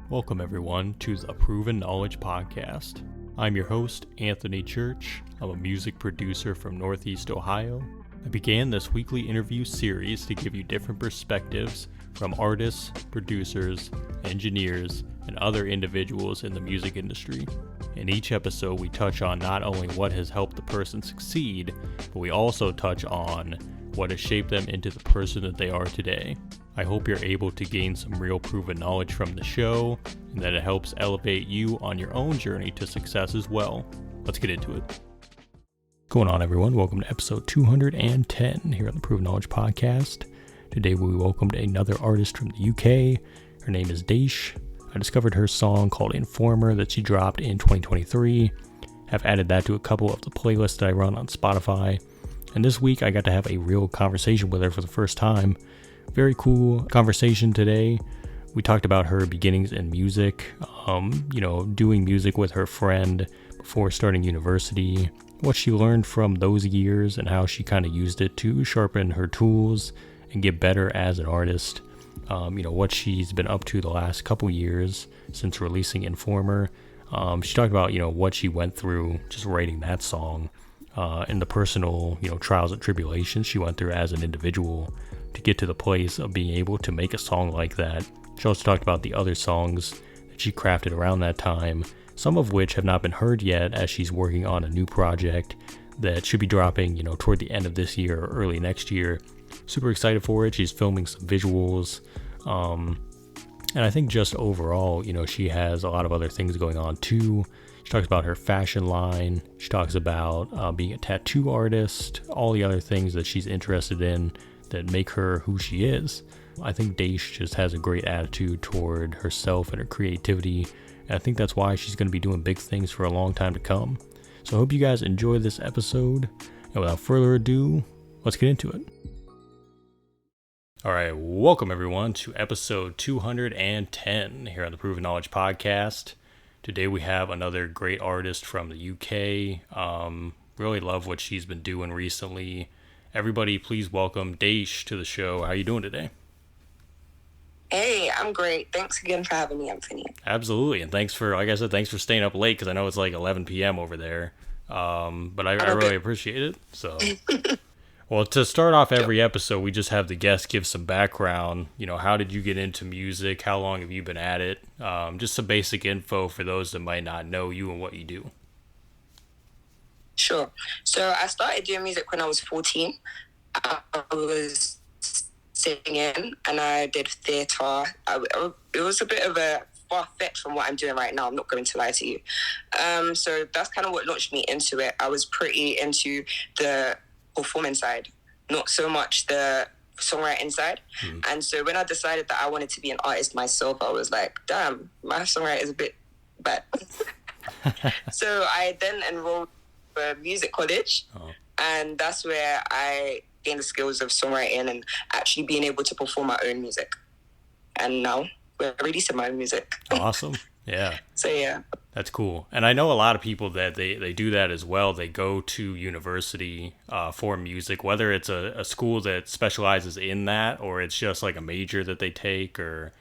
Welcome everyone to the Proven Knowledge Podcast. I'm your host, Anthony Church. I'm a music producer from Northeast Ohio. I began this weekly interview series to give you different perspectives from artists, producers, engineers, and other individuals in the music industry. In each episode, we touch on not only what has helped the person succeed, but we also touch on what has shaped them into the person that they are today. I hope you're able to gain some real proven knowledge from the show, and that it helps elevate you on your own journey to success as well. Let's get into it. What's going on, everyone? Welcome to episode 210 here on the Proven Knowledge Podcast. Today we welcomed another artist from the UK. Her name is DAYSH. I discovered her song called Informer that she dropped in 2023. I've added that to a couple of the playlists that I run on Spotify. And this week I got to have a real conversation with her for the first time. Very cool conversation today. We talked about her beginnings in music, doing music with her friend before starting university, what she learned from those years and how she kind of used it to sharpen her tools and get better as an artist. What she's been up to the last couple years since releasing Informer. She talked about, what she went through just writing that song and the personal, trials and tribulations she went through as an individual to get to the place of being able to make a song like that. She also talked about the other songs that she crafted around that time, some of which have not been heard yet as she's working on a new project that should be dropping, toward the end of this year or early next year. Super excited for it. She's filming some visuals. And I think just overall, she has a lot of other things going on too. She talks about her fashion line. She talks about being a tattoo artist, all the other things that she's interested in that make her who she is. I think DAYSH just has a great attitude toward herself and her creativity. And I think that's why she's going to be doing big things for a long time to come. So I hope you guys enjoy this episode. And without further ado, let's get into it. All right, welcome everyone to episode 210 here on the Proven Knowledge Podcast. Today we have another great artist from the UK. Really love what she's been doing recently. Everybody, please welcome DAYSH to the show. How are you doing today? Hey, I'm great. Thanks again for having me, Anthony. Absolutely, and thanks for staying up late because I know it's like 11 p.m. over there. But I really appreciate it. So, well, to start off every episode, we just have the guests give some background. How did you get into music? How long have you been at it? Just some basic info for those that might not know you and what you do. Sure. So I started doing music when I was 14. I was singing and I did theatre. It was a bit of a far-fetched from what I'm doing right now. I'm not going to lie to you. So that's kind of what launched me into it. I was pretty into the performance side, not so much the songwriting side. And so when I decided that I wanted to be an artist myself, I was like, damn, my songwriting is a bit bad. So I then enrolled for music college, and that's where I gained the skills of songwriting and actually being able to perform my own music. And now we're releasing my own music. Awesome. Yeah. So yeah. That's cool. And I know a lot of people that they do that as well. They go to university for music, whether it's a school that specializes in that or it's just like a major that they take or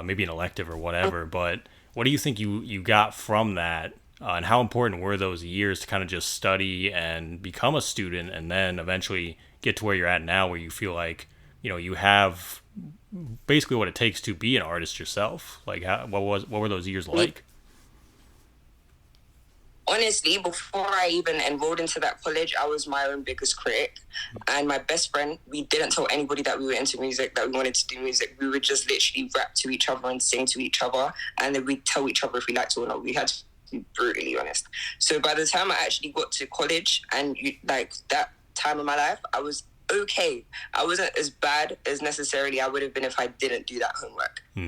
maybe an elective or whatever. But what do you think you got from that? And how important were those years to kind of just study and become a student and then eventually get to where you're at now where you feel like, you have basically what it takes to be an artist yourself? Like, what were those years like? Honestly, before I even enrolled into that college, I was my own biggest critic. And my best friend, we didn't tell anybody that we were into music, that we wanted to do music. We would just literally rap to each other and sing to each other. And then we'd tell each other if we liked it or not. We had to be brutally honest. So by the time I actually got to college and that time of my life, I was okay. I wasn't as bad as necessarily I would have been if I didn't do that homework. Do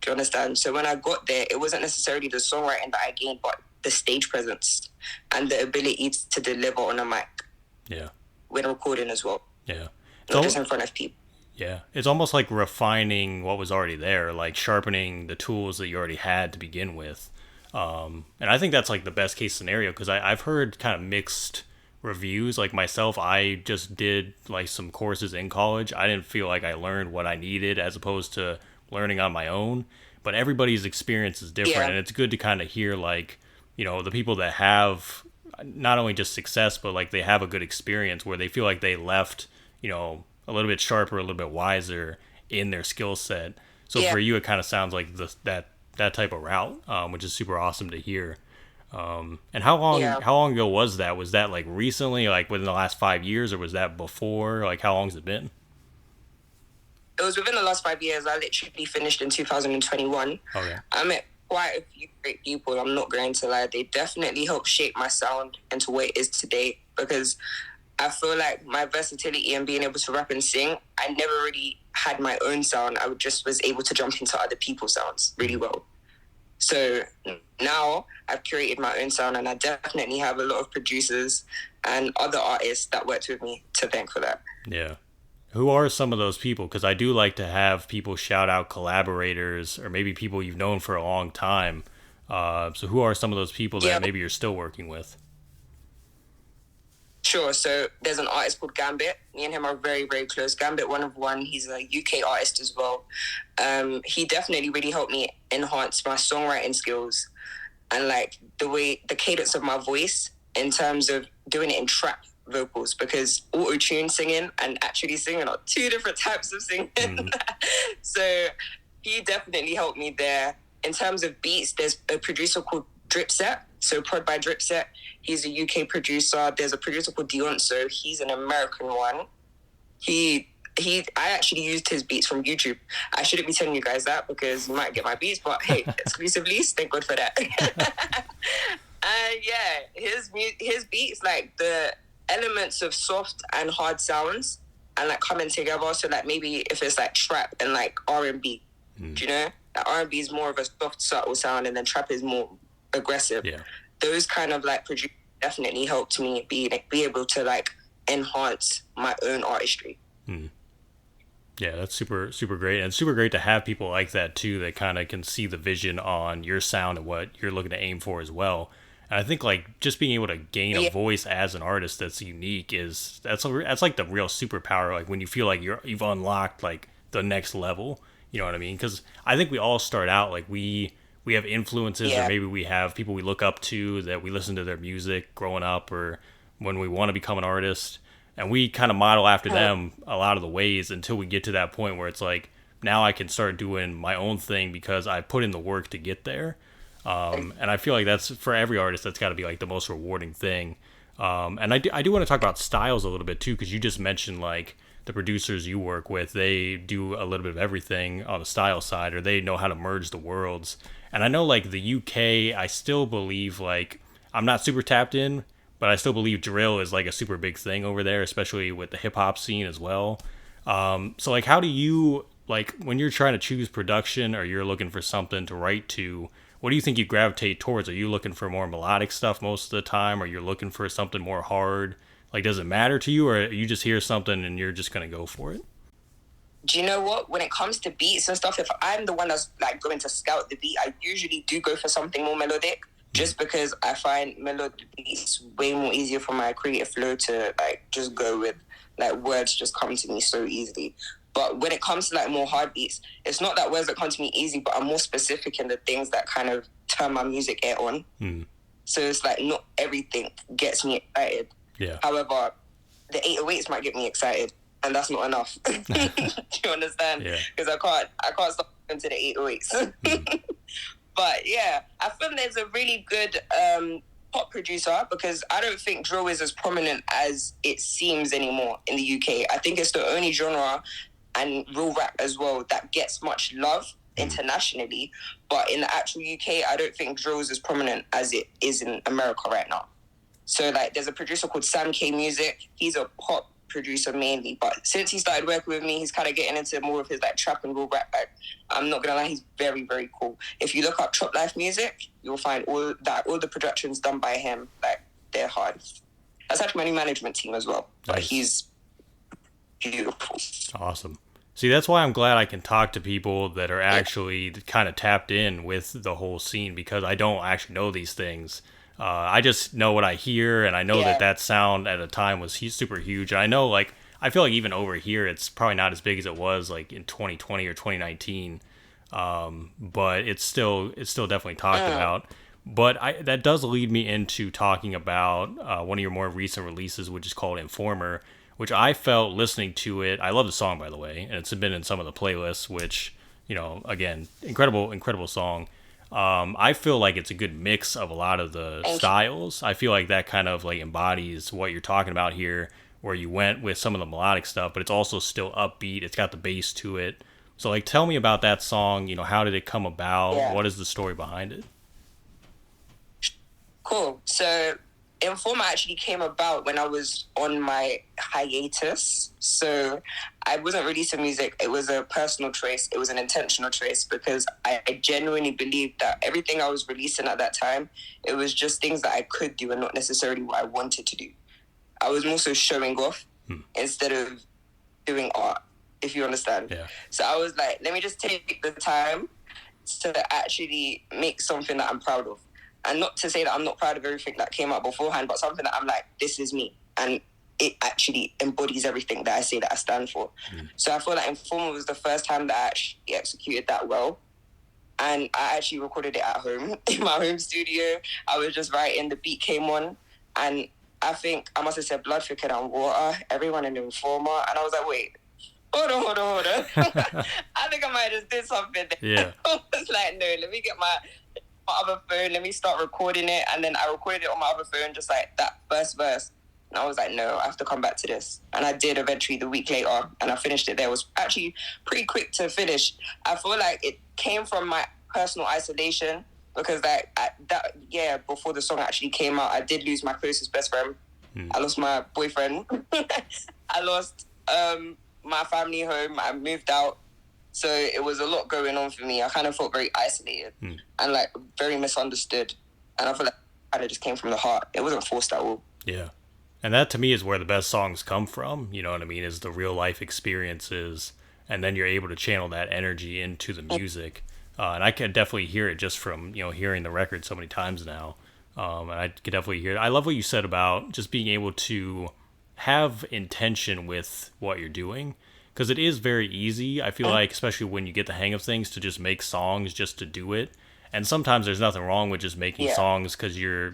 you understand? So when I got there, it wasn't necessarily the songwriting that I gained, but the stage presence and the ability to deliver on a mic. Yeah. When recording as well. Yeah. Not just in front of people. Yeah. It's almost like refining what was already there, like sharpening the tools that you already had to begin with. And I think that's like the best case scenario because I've heard kind of mixed reviews. Like myself, I just did like some courses in college. I didn't feel like I learned what I needed as opposed to learning on my own. but everybody's experience is different, and it's good to kind of hear like, you know, the people that have not only just success, but like they have a good experience where they feel like they left, you know, a little bit sharper, a little bit wiser in their skill set. So for you, it kind of sounds like that type of route, which is super awesome to hear. And how long ago was that? Was that like recently, like within the last 5 years, or was that before? Like how long has it been? It was within the last 5 years. I literally finished in 2021. Okay. I met quite a few great people. I'm not going to lie. They definitely helped shape my sound into what it is today, because I feel like my versatility and being able to rap and sing, I never really had my own sound. I just was able to jump into other people's sounds really well. So now I've curated my own sound, and I definitely have a lot of producers and other artists that worked with me to thank for that. Yeah. Who are some of those people? Because I do like to have people shout out collaborators or maybe people you've known for a long time. So who are some of those people that maybe you're still working with? Sure. So there's an artist called Gambit. Me and him are very, very close. Gambit, one of one. He's a UK artist as well. He definitely really helped me enhance my songwriting skills and like the cadence of my voice in terms of doing it in trap vocals, because auto-tune singing and actually singing are two different types of singing. So he definitely helped me there. In terms of beats, there's a producer called Dripset. So Prod by Dripset, he's a UK producer. There's a producer called Dion, so he's an American one. I actually used his beats from YouTube. I shouldn't be telling you guys that because you might get my beats, but hey, exclusive lease, thank God for that. His beats, like the elements of soft and hard sounds and like coming together. So like maybe if it's like trap and like R&B, do you know? Like R&B is more of a soft, subtle sound, and then trap is more aggressive. Yeah. Those kind of like producers definitely helped me be able to like enhance my own artistry. Yeah, that's super, super great. And it's super great to have people like that too, that kind of can see the vision on your sound and what you're looking to aim for as well. And I think like just being able to gain a voice as an artist that's unique that's like the real superpower. Like when you feel like you've unlocked like the next level, you know what I mean? Because I think we all start out like we have influences, or maybe we have people we look up to that we listen to their music growing up, or when we want to become an artist, and we kind of model after them a lot of the ways until we get to that point where it's like, now I can start doing my own thing because I put in the work to get there. And I feel like that's, for every artist, that's got to be like the most rewarding thing. And I do want to talk about styles a little bit too, because you just mentioned like the producers you work with, they do a little bit of everything on the style side, or they know how to merge the worlds. And I know like the UK, I still believe, like, I'm not super tapped in, but I still believe drill is like a super big thing over there, especially with the hip hop scene as well. So like, how do you, like, when you're trying to choose production or you're looking for something to write to, what do you think you gravitate towards? Are you looking for more melodic stuff most of the time, or you're looking for something more hard? Like, does it matter to you, or you just hear something and you're just going to go for it? Do you know what? When it comes to beats and stuff, if I'm the one that's like going to scout the beat, I usually do go for something more melodic, just because I find melodic beats way more easier for my creative flow to like just go with. Like words just come to me so easily. But when it comes to like more hard beats, it's not that words that come to me easy, but I'm more specific in the things that kind of turn my music air on. So it's like not everything gets me excited. Yeah. However, the 808s might get me excited, and that's not enough. Do you understand? Because I can't stop into the 808s. But yeah, I feel there's a really good pop producer, because I don't think drill is as prominent as it seems anymore in the UK. I think it's the only genre, and real rap as well, that gets much love internationally. But in the actual UK, I don't think drill is as prominent as it is in America right now. So like, there's a producer called Sam K Music. He's a pop producer mainly, but since he started working with me, he's kind of getting into more of his like trap and real rap. Like, I'm not gonna lie, he's very, very cool. If you look up Trap Life Music, you'll find all the productions done by him, like, they're hard. That's actually my new management team as well. Nice. But he's beautiful. Awesome. See, that's why I'm glad I can talk to people that are actually kind of tapped in with the whole scene, because I don't actually know these things. I just know what I hear, and I know that sound at a time was super huge. And I know, like, I feel like even over here, it's probably not as big as it was, like, in 2020 or 2019. but it's still definitely talked about. But that does lead me into talking about one of your more recent releases, which is called Informer, which I felt listening to it. I love the song, by the way, and it's been in some of the playlists, which, again, incredible song. I feel like it's a good mix of a lot of the styles. I feel like that kind of like embodies what you're talking about here, where you went with some of the melodic stuff, but it's also still upbeat. It's got the bass to it. So like, tell me about that song. How did it come about? Yeah. What is the story behind it? Cool. So Informer actually came about when I was on my hiatus. So I wasn't releasing music. It was a personal choice. It was an intentional choice because I genuinely believed that everything I was releasing at that time, it was just things that I could do and not necessarily what I wanted to do. I was more so showing off instead of doing art, if you understand. Yeah. So I was like, let me just take the time to actually make something that I'm proud of. And not to say that I'm not proud of everything that came out beforehand, but something that I'm like, this is me. And it actually embodies everything that I say that I stand for. So I feel like Informer was the first time that I actually executed that well. And I actually recorded it at home, in my home studio. I was just writing, the beat came on. And I think I must have said blood thicker than water, everyone in the Informer. And I was like, wait, hold on. I think I might have just did something there. Yeah. I was like, no, let me get my other phone, let me start recording it. And then I recorded it on my other phone, just like that first verse. And I was like, no, I have to come back to this. And I did eventually the week later, and I finished it there. It was actually pretty quick to finish. I feel like it came from my personal isolation because before the song actually came out, I did lose my closest best friend. I lost my boyfriend. I lost my family home. I moved out. So it was a lot going on for me. I kind of felt very isolated and like very misunderstood. And I feel like it kind of just came from the heart. It wasn't forced at all. Yeah. And that to me is where the best songs come from. You know what I mean? Is the real life experiences. And then you're able to channel that energy into the music. And I can definitely hear it just from, hearing the record so many times now. And I can definitely hear it. I love what you said about just being able to have intention with what you're doing. Because it is very easy, I feel like, especially when you get the hang of things, to just make songs just to do it. And sometimes there's nothing wrong with just making songs because you're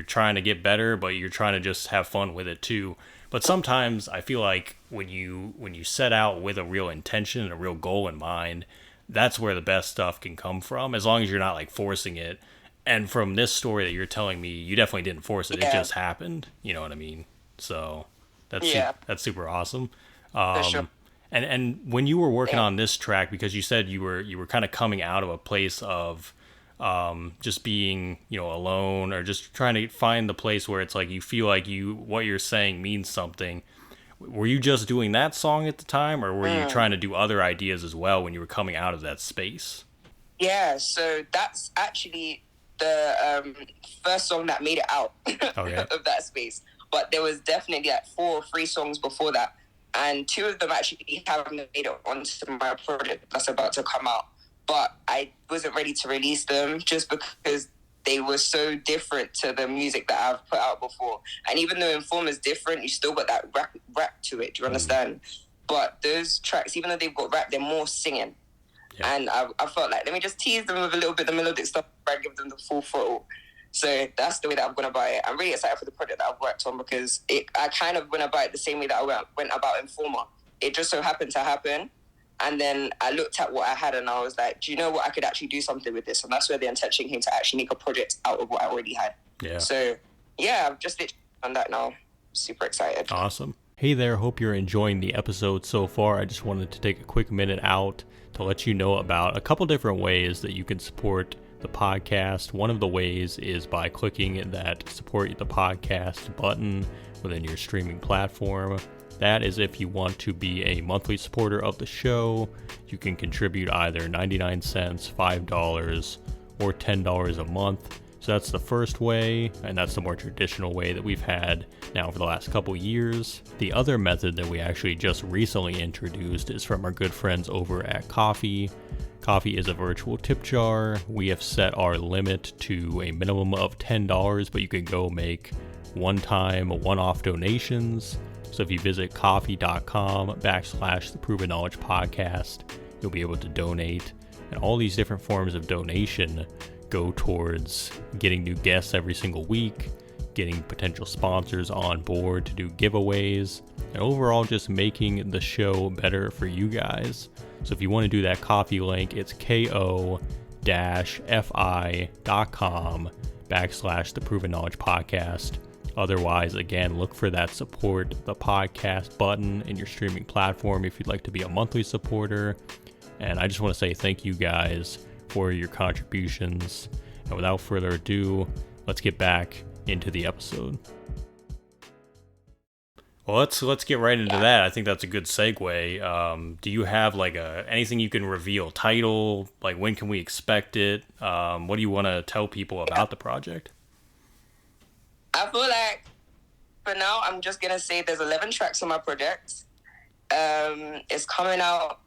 trying to get better, but you're trying to just have fun with it too. But sometimes I feel like when you set out with a real intention and a real goal in mind, that's where the best stuff can come from, as long as you're not like forcing it. And from this story that you're telling me, you definitely didn't force it. It just happened. You know what I mean? So that's super awesome. For sure. And when you were working on this track, because you said you were kind of coming out of a place of just being, alone, or just trying to find the place where it's like you feel like what you're saying means something. Were you just doing that song at the time, or were you trying to do other ideas as well when you were coming out of that space? Yeah, so that's actually the first song that made it out of that space. But there was definitely like 4 or 3 songs before that. And 2 of them actually haven't made it onto my project that's about to come out. But I wasn't ready to release them just because they were so different to the music that I've put out before. And even though Informer's different, you still got that rap to it, do you understand? But those tracks, even though they've got rap, they're more singing. Yeah. And I felt like, let me just tease them with a little bit of the melodic stuff before I give them the full throttle. So that's the way that I'm going to buy it. I'm really excited for the project that I've worked on because I kind of went about it the same way that I went about Informer. It just so happened to happen. And then I looked at what I had and I was like, do you know what? I could actually do something with this. And that's where the intention came to actually make a project out of what I already had. Yeah. So, yeah, I'm just literally on that now. Super excited. Awesome. Hey there. Hope you're enjoying the episode so far. I just wanted to take a quick minute out to let you know about a couple different ways that you can support the podcast. One of the ways is by clicking that support the podcast button within your streaming platform. That is if you want to be a monthly supporter of the show. You can contribute either 99 cents, $5, or $10 a month. So that's the first way, and that's the more traditional way that we've had now for the last couple years. The other method that we actually just recently introduced is from our good friends over at Ko-fi. Ko-fi is a virtual tip jar. We have set our limit to a minimum of $10, but you can go make one-time, one-off donations. So if you visit ko-fi.com/the Proven Knowledge Podcast, you'll be able to donate. And all these different forms of donation go towards getting new guests every single week, getting potential sponsors on board to do giveaways, and overall just making the show better for you guys. So if you want to do that Ko-fi link, it's ko-fi.com/The Proven Knowledge Podcast. Otherwise, again, look for that support the podcast button in your streaming platform if you'd like to be a monthly supporter. And I just want to say thank you guys for your contributions. And without further ado, let's get back into the episode. Well, let's get right into that. I think that's a good segue. Do you have like anything you can reveal? Title? Like, when can we expect it? What do you want to tell people about the project? I feel like for now, I'm just going to say there's 11 tracks on my project. It's coming out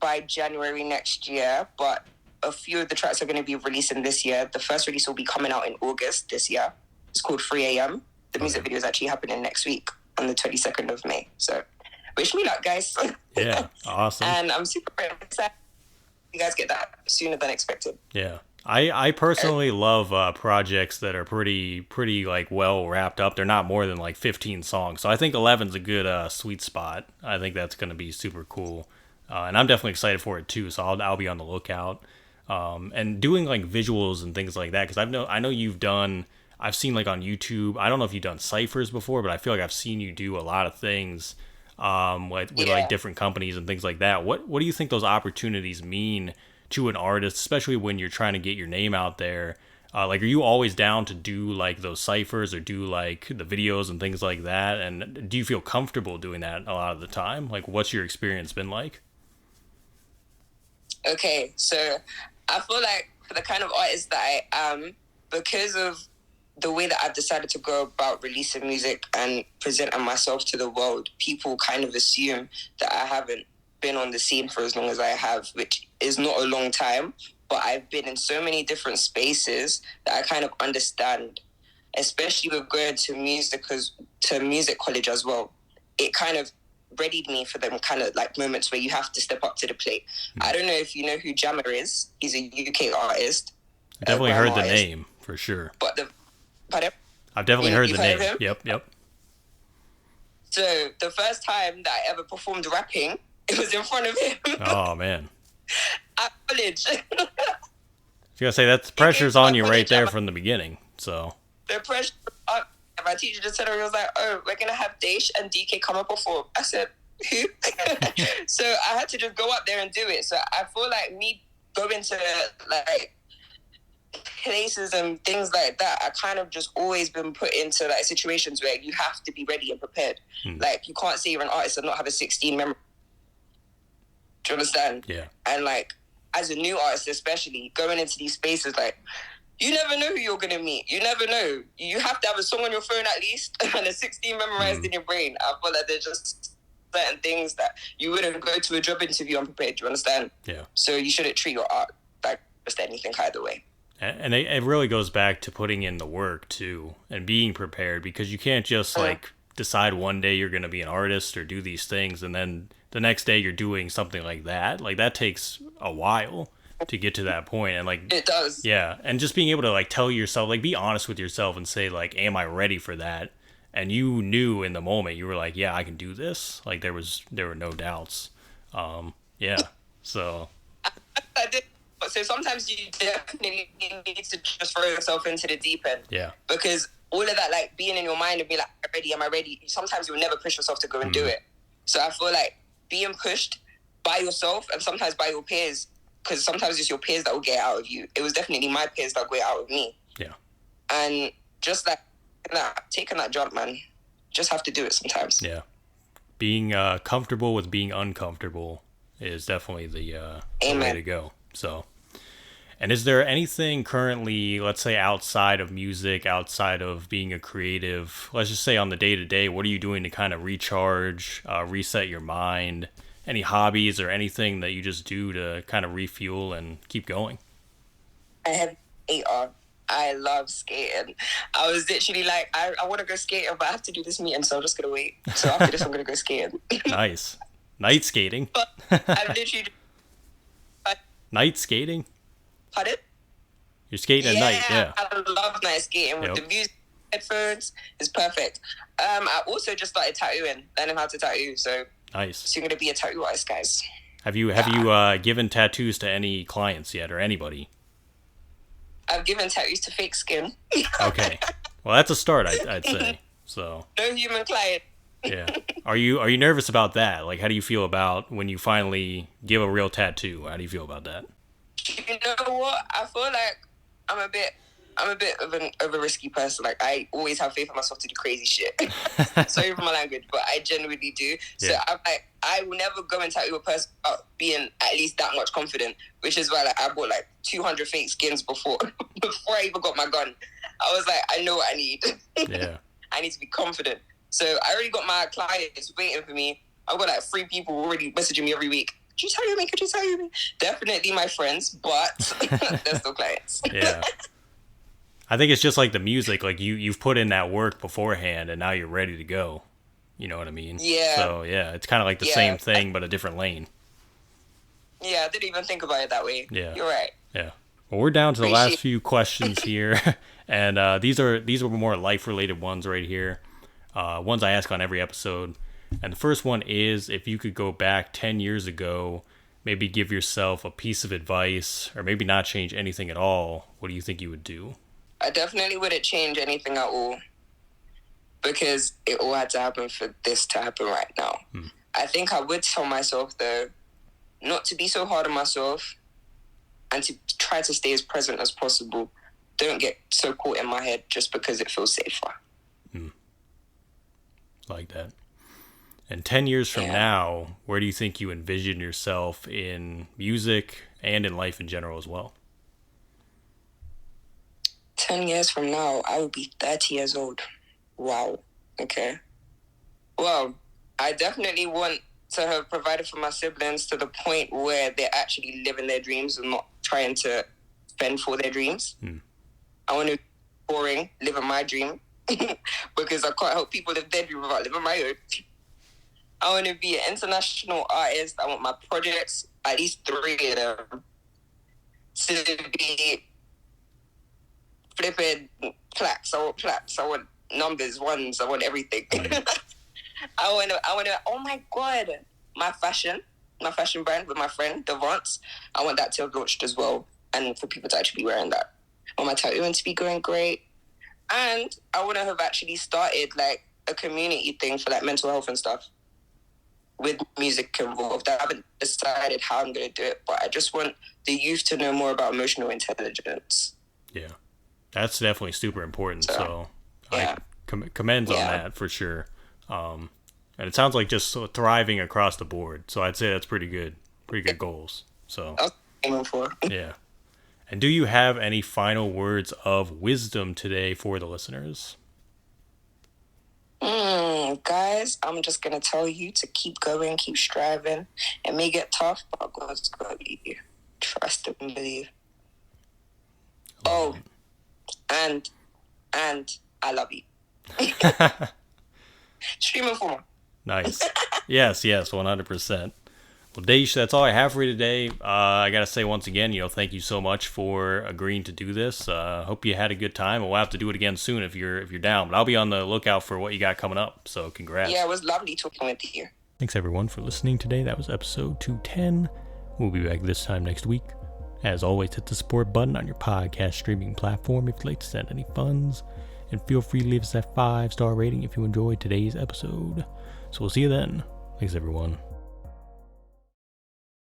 by January next year, but a few of the tracks are going to be releasing this year. The first release will be coming out in August this year. It's called 3 a.m. The music video is actually happening next week on the 22nd of May. So wish me luck, guys. Yeah, awesome. And I'm super excited you guys get that sooner than expected. Yeah. I personally love projects that are pretty like well wrapped up. They're not more than like 15 songs. So I think 11's a good sweet spot. I think that's going to be super cool. And I'm definitely excited for it too. So I'll be on the lookout. And doing like visuals and things like that, because I know I've seen like on YouTube, I don't know if you've done ciphers before, but I feel like I've seen you do a lot of things with like different companies and things like that. What do you think those opportunities mean to an artist, especially when you're trying to get your name out there? Like, are you always down to do like those ciphers or do like the videos and things like that? And do you feel comfortable doing that a lot of the time? Like, what's your experience been like? Okay, so I feel like for the kind of artist that I am, because of the way that I've decided to go about releasing music and presenting myself to the world, people kind of assume that I haven't been on the scene for as long as I have, which is not a long time, but I've been in so many different spaces that I kind of understand, especially with going to music college as well. It kind of readied me for them kind of like moments where you have to step up to the plate. I don't know if you know who Jammer is. He's a UK artist. I definitely heard the name for sure. But I've definitely heard the name. Yep. So the first time that I ever performed rapping, it was in front of him. Oh man. At college. I was gonna say that pressure's on you right there from the beginning. So the pressure. My teacher just said, he was like, "Oh, we're gonna have DAYSH and DK come up perform." I said, "Who?" So I had to just go up there and do it. So I feel like me going to like places and things like that, I kind of just always been put into like situations where you have to be ready and prepared. Like, you can't say you're an artist and not have a 16 memory. Do you understand? Yeah. And like, as a new artist especially, going into these spaces, like, you never know who you're going to meet. You never know. You have to have a song on your phone at least and a 16 memorized in your brain. I feel like there's just certain things that you wouldn't go to a job interview unprepared. Do you understand? Yeah. So you shouldn't treat your art like just anything either way. And it really goes back to putting in the work too and being prepared, because you can't just like decide one day you're going to be an artist or do these things and then the next day you're doing something like that. Like, that takes a while to get to that point. And like, it does. Yeah. And just being able to like tell yourself, like, be honest with yourself and say like, am I ready for that? And you knew in the moment, you were like, yeah, I can do this. Like, there were no doubts. Yeah. So I did. So sometimes you definitely need to just throw yourself into the deep end. Yeah. Because all of that, like, being in your mind and be like, am I ready? Sometimes you'll never push yourself to go and do it. So I feel like being pushed by yourself and sometimes by your peers, because sometimes it's your peers that will get out of you. It was definitely my peers that got out of me. Yeah. And just like taking that jump, man, just have to do it sometimes. Yeah. Being comfortable with being uncomfortable is definitely the way to go. So, and is there anything currently, let's say outside of music, outside of being a creative, let's just say on the day-to-day, what are you doing to kind of recharge, reset your mind? Any hobbies or anything that you just do to kind of refuel and keep going? I have AR. I love skating. I was literally like, I want to go skating, but I have to do this meeting, so I'm just going to wait. So after this, I'm going to go skating. Nice. Night skating. But I literally... Night skating? Pardon? You're skating at night, yeah. I love night skating with the music, headphones. It's perfect. I also just started tattooing, learning how to tattoo. So nice. So you're gonna be a tattoo artist, guys. Have you given tattoos to any clients yet, or anybody? I've given tattoos to fake skin. Okay, well that's a start, I'd say. So no human client. Yeah. Are you nervous about that? Like, how do you feel about when you finally give a real tattoo? How do you feel about that? You know what? I feel like I'm a bit of a risky person. Like, I always have faith in myself to do crazy shit. Sorry for my language, but I genuinely do. So I will never go and tattoo a person without being at least that much confident, which is why I bought 200 fake skins before I even got my gun. I was like, I know what I need. Yeah. I need to be confident. So I already got my clients waiting for me. I've got 3 people already messaging me every week. Could you tattoo me? Could you tattoo me? Definitely my friends, but they're still clients. Yeah. I think it's just like the music. Like you've put in that work beforehand, and now you're ready to go. You know what I mean? Yeah. So yeah, it's kind of like the same thing, but a different lane. Yeah, I didn't even think about it that way. Yeah. You're right. Yeah. Well, we're down to the last few questions here, and these are more life-related ones right here. Ones I ask on every episode. And the first one is, if you could go back 10 years ago, maybe give yourself a piece of advice, or maybe not change anything at all, what do you think you would do? I definitely wouldn't change anything at all, because it all had to happen for this to happen right now. I think I would tell myself, though, not to be so hard on myself and to try to stay as present as possible. Don't get so caught in my head just because it feels safer. Like that. And 10 years from now, where do you think you envision yourself in music and in life in general as well? 10 years from now, I will be 30 years old. Wow. Okay. Well, I definitely want to have provided for my siblings to the point where they're actually living their dreams and not trying to fend for their dreams. I want to be boring, living my dream, because I can't help people live their dream without living my own. I want to be an international artist. I want my projects, at least 3 of them, to be flipping plaques. I want plaques. I want numbers, ones. I want everything. I want to, oh my God, my fashion brand with my friend, Devance. I want that to have launched as well, and for people to actually be wearing that. I want my tattooing to be going great. And I want to have actually started a community thing for mental health and stuff, with music involved. I haven't decided how I'm going to do it, but I just want the youth to know more about emotional intelligence. Yeah. That's definitely super important. So I commend on that for sure. And it sounds like just thriving across the board. So I'd say that's pretty good goals. So I was aiming for. Yeah. And do you have any final words of wisdom today for the listeners? Guys, I'm just going to tell you to keep going, keep striving. It may get tough, but God's got you. Trust and believe. And I love you. Stream informer. Nice. Yes, 100%. Well, DAYSH, that's all I have for you today. I got to say once again, thank you so much for agreeing to do this. Hope you had a good time. We'll have to do it again soon if you're down. But I'll be on the lookout for what you got coming up. So congrats. Yeah, it was lovely talking with you. Thanks everyone for listening today. That was episode 210. We'll be back this time next week. As always, hit the support button on your podcast streaming platform if you'd like to send any funds. And feel free to leave us that 5-star rating if you enjoyed today's episode. So we'll see you then. Thanks everyone.